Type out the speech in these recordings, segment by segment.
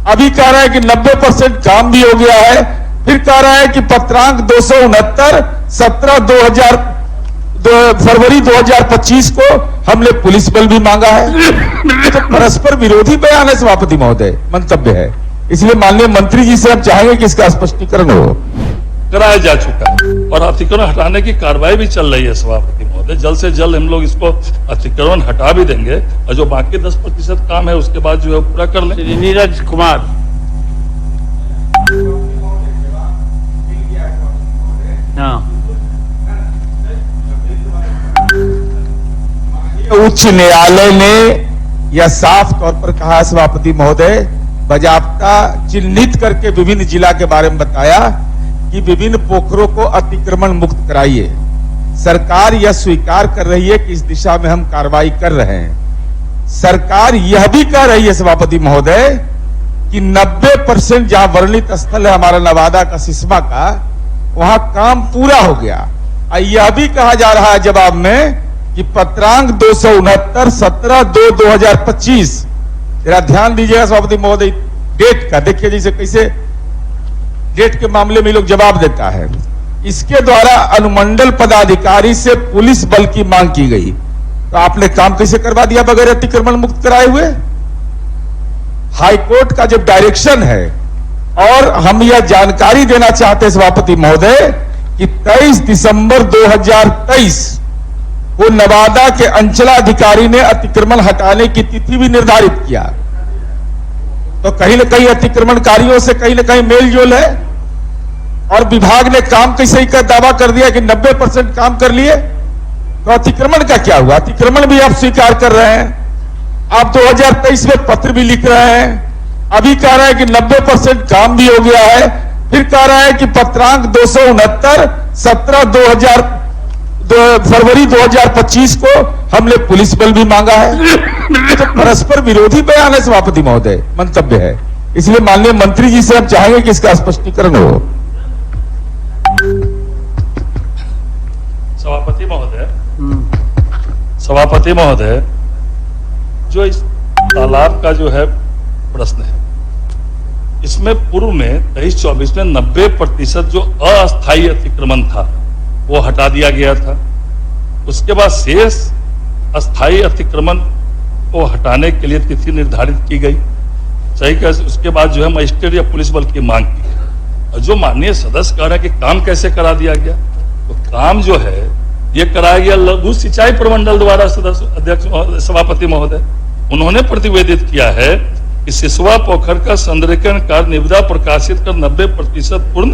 अभी कह रहा है कि 90% काम भी हो गया है, फिर कह रहा है कि पत्रांक 269 फरवरी 2025 को हमने पुलिस बल भी मांगा है। तो परस्पर विरोधी बयान है सभापति महोदय, मंतव्य है। इसलिए माननीय मंत्री जी से हम चाहेंगे कि इसका स्पष्टीकरण हो। कराया जा चुका है और अतिक्रमण हटाने की कार्रवाई भी चल रही है सभापति महोदय। जल्द से जल्द हम लोग इसको अतिक्रमण हटा भी देंगे और जो बाकी 10% काम है उसके बाद जो है पूरा कर लें। नीरज कुमार। हाँ, उच्च न्यायालय ने यह साफ तौर पर कहा सभापति महोदय, बजाबता चिन्हित करके विभिन्न जिला के बारे में बताया कि विभिन्न पोखरों को अतिक्रमण मुक्त कराइए। सरकार यह स्वीकार कर रही है कि इस दिशा में हम कार्रवाई कर रहे हैं। सरकार यह भी कह रही है सभापति महोदय कि 90% जहां वर्णित स्थल है हमारा नवादा का सिस्मा का, वहां काम पूरा हो गया। यह भी कहा जा रहा है जवाब में कि पत्रांक 269 17/2/2025, जरा ध्यान दीजिएगा सभापति महोदय डेट का, देखिए जैसे कैसे डेट के मामले में लोग जवाब देता है। इसके द्वारा अनुमंडल पदाधिकारी से पुलिस बल की मांग की गई। तो आपने काम कैसे करवा दिया बगैर अतिक्रमण मुक्त कराए हुए? हाईकोर्ट का जब डायरेक्शन है, और हम यह जानकारी देना चाहते हैं सभापति महोदय कि 23 दिसंबर 2023 वो नवादा के अंचलाधिकारी ने अतिक्रमण हटाने की तिथि भी निर्धारित किया। तो कहीं न कहीं अतिक्रमणकारियों से कहीं न कहीं मेल जोल है, और विभाग ने काम कैसे ही का दावा कर दिया कि 90% काम कर लिए। तो अतिक्रमण का क्या हुआ? अतिक्रमण भी आप स्वीकार कर रहे हैं। आप 2023 में पत्र भी लिख रहे हैं, अभी कह रहे हैं कि 90% काम भी हो गया है, फिर कह रहा है कि पत्रांक 269 फरवरी 2025 को हमने पुलिस बल भी मांगा है। तो परस्पर विरोधी बयान है सभापति महोदय, मंतव्य है। इसलिए माननीय मंत्री जी से हम चाहेंगे कि इसका स्पष्टीकरण हो। सभापति महोदय, जो इस तालाब का जो है प्रश्न है, इसमें पूर्व में 23-24 में 90% जो अस्थायी अतिक्रमण था वो हटा दिया गया था। उसके बाद शेष अस्थायी अतिक्रमण को हटाने के लिए तिथि निर्धारित की गई। सही का उसके बाद जो है मजिस्ट्रेट या पुलिस बल की मांग की, और जो माननीय सदस्य कह रहे हैं कि काम कैसे करा दिया गया, तो काम जो है ये कराया गया लघु सिंचाई प्रमंडल द्वारा। सदस्य अध्यक्ष सभापति महोदय, उन्होंने प्रतिवेदित किया है कि सिसवा पोखर का संरेखण कार्य निविदा प्रकाशित कर 90% पूर्ण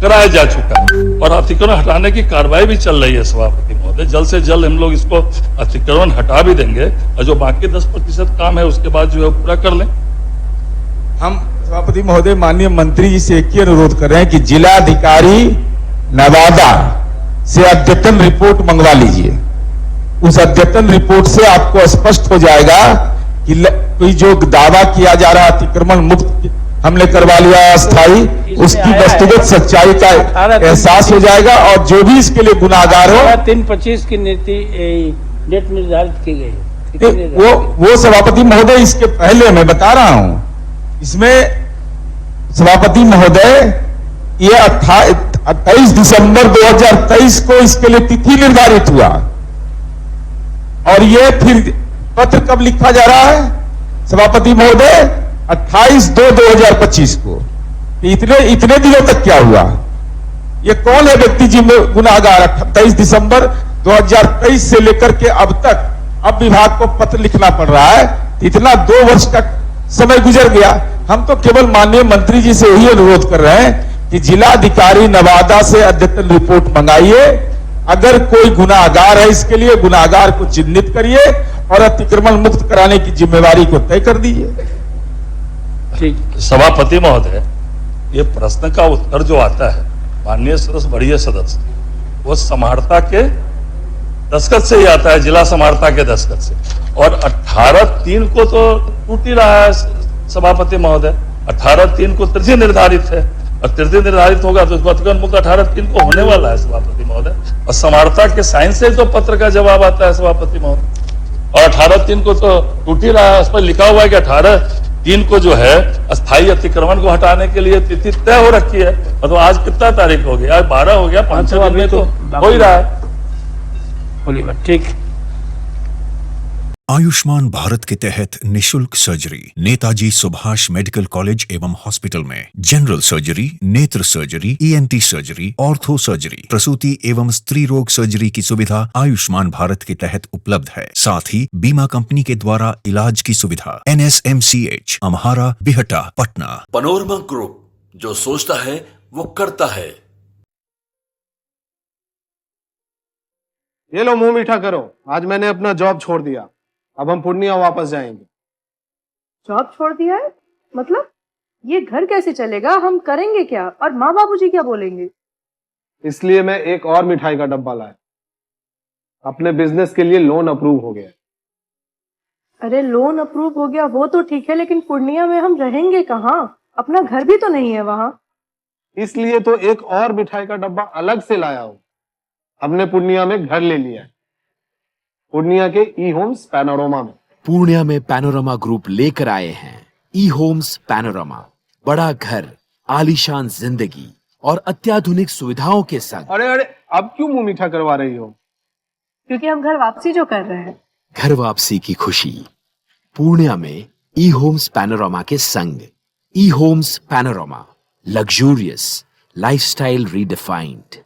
कराया जा चुका है और अतिक्रमण हटाने की कार्रवाई भी चल रही है सभापति महोदय। जल्द से जल्द हम लोग इसको अतिक्रमण हटा भी देंगे और जो बाकी 10% काम है उसके बाद जो है पूरा कर लें। हम सभापति महोदय माननीय मंत्री जी से एक ही अनुरोध कर रहे हैं कि जिलाधिकारी नवादा से अद्यतन रिपोर्ट मंगवा लीजिए। उस अद्यतन रिपोर्ट से आपको स्पष्ट हो जाएगा कि कोई जो दावा किया जा रहा अतिक्रमण मुक्त हमने करवा लिया अस्थायी, उसकी वस्तुगत सच्चाई का एहसास हो जाएगा, और जो भी इसके लिए गुनाहगार हो 3/25 की नीति डेट निर्धारित की गई। वो सभापति महोदय इसके पहले मैं बता रहा हूं, इसमें सभापति महोदय ये 28 दिसंबर 2023 को इसके लिए तिथि निर्धारित हुआ, और ये फिर पत्र कब लिखा जा रहा है सभापति महोदय? 28/2/2025 को। इतने दिनों तक क्या हुआ? ये कौन है व्यक्ति जिनमें गुनाहगार? 23 दिसंबर 2023 से लेकर के अब तक अब विभाग को पत्र लिखना पड़ रहा है। इतना 2 वर्ष का समय गुजर गया। हम तो केवल माननीय मंत्री जी से यही अनुरोध कर रहे हैं कि जिलाधिकारी नवादा से अद्यतन रिपोर्ट मंगाइए। अगर कोई गुनाहगार है इसके लिए गुनाहगार को चिन्हित करिए और अतिक्रमण मुक्त कराने की जिम्मेवारी को तय कर दीजिए। सभापति महोदय, ये प्रश्न का उत्तर जो आता है माननीय सदस्य वरीय सदस्य, वो समाहर्ता के दस्तखत से ही आता है, जिला समाहर्ता के दस्तखत से, और 18/3 को तो टूट ही रहा है सभापति महोदय। 18/3 को तिथि निर्धारित है, और तिथि निर्धारित होगा तो अतिक्रमण मुक्त 18/3 को होने वाला है सभापति महोदय। और समाहर्ता के साइन से तो पत्र का जवाब आता है सभापति महोदय, और 18/3 को तो टूट ही रहा है। उस पर लिखा हुआ है कि 18 3 को जो है अस्थायी अतिक्रमण को हटाने के लिए तिथि तय हो रखी है। मतलब आज कितना तारीख हो गया? आज 12 हो गया, 5 तो दिन अभी में तो तो हो ही रहा है। बोलिए बात, ठीक। आयुष्मान भारत के तहत निशुल्क surgery Netaji Subhash medical college एवं हॉस्पिटल में जनरल सर्जरी, नेत्र surgery, ENT surgery, ortho surgery, प्रसूति एवं स्त्री रोग सर्जरी की सुविधा आयुष्मान भारत के तहत उपलब्ध है। साथ ही बीमा कंपनी के द्वारा इलाज की सुविधा। NSMCH, Amhara, Bihta, Patna. Panorama Group, जो सोचता है वो करता है। ये लो मुंह मीठा करो, आज मैंने अपना जॉब छोड़ दिया। अब हम पूर्णिया वापस जाएंगे। जॉब छोड़ दिया है? मतलब ये घर कैसे चलेगा? हम करेंगे क्या? और माँ बाबूजी क्या बोलेंगे? इसलिए मैं एक और मिठाई का डब्बा लाया। अपने बिजनेस के लिए लोन अप्रूव हो गया। अरे लोन अप्रूव हो गया वो तो ठीक है, लेकिन पूर्णिया में हम रहेंगे कहाँ? अपना घर भी तो नहीं है वहाँ। इसलिए तो एक और मिठाई का डब्बा अलग से लाया हूँ। हमने पूर्णिया में घर ले लिया है, पूर्णिया के ई होम्स पैनोरमा में। पूर्णिया में पैनोरमा ग्रुप लेकर आए हैं ई होम्स पैनोरमा। बड़ा घर, आलीशान जिंदगी और अत्याधुनिक सुविधाओं के संग। अरे अरे, अब क्यों मुंह मीठा करवा रही हो? क्योंकि हम घर वापसी जो कर रहे हैं। घर वापसी की खुशी पूर्णिया में ई होम्स पैनोरमा के संग। ई Homes Panorama, luxurious lifestyle redefined.